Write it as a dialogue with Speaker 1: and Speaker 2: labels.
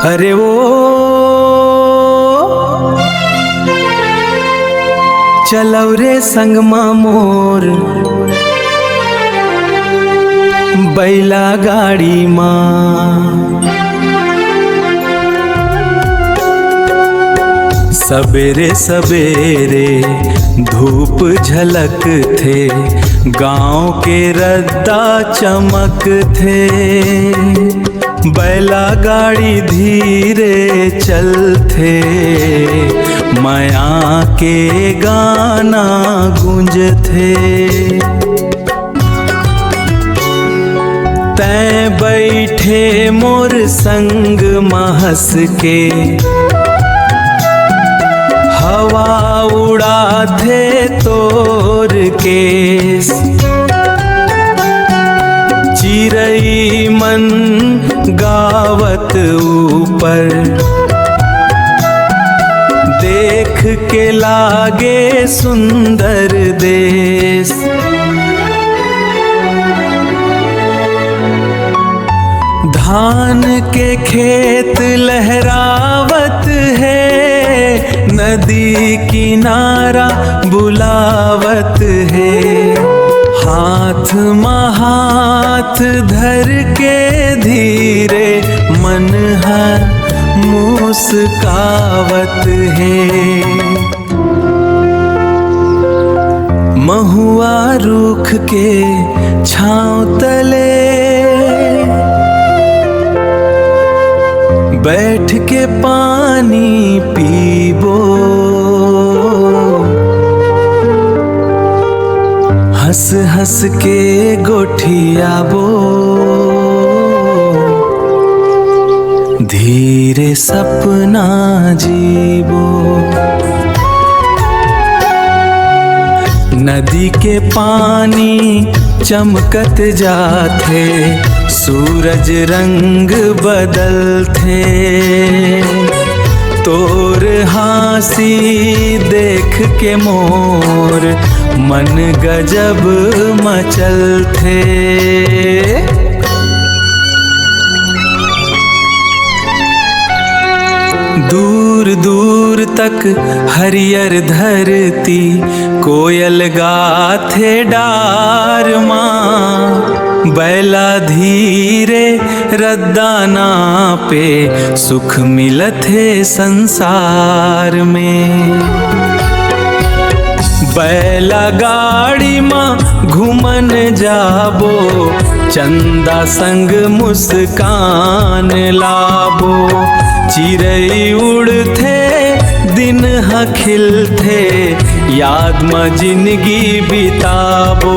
Speaker 1: अरे वो चलौ रे संगमा मोर बैला गाड़ी माँ। सबेरे सबेरे धूप झलक थे, गांव के रद्दा चमक थे। बैला गाड़ी धीरे चलते, माया के गाना गूंजते। तैं बैठे मोर संग महस के, हवा उड़ाते तोर केस। चिरई मन गावत ऊपर, देख के लागे सुंदर देश। धान के खेत लहरावत है, नदी किनारा बुलावत है। हाथ में हाथ धर के धीरे मन है मुस्कावत है। महुआ रूख के छाँव तले बैठ के पानी पीबो। हंस हंस के गोठियाबो, धीरे सपना जीबो। नदी के पानी चमकत जाते, सूरज रंग बदलते। तोर हासी देख के मोर मन गजब मचलते। दूर दूर तक हरियर धरती, कोयल गाथे डार माँ। बैला धीरे रद्दाना पे, सुख मिलत है संसार में। बैला गाड़ी माँ घूमन जाबो, चंदा संग मुस्कान लाबो। चिरई उड़ते दिन ह खिलते, याद में जिंदगी बिताबो।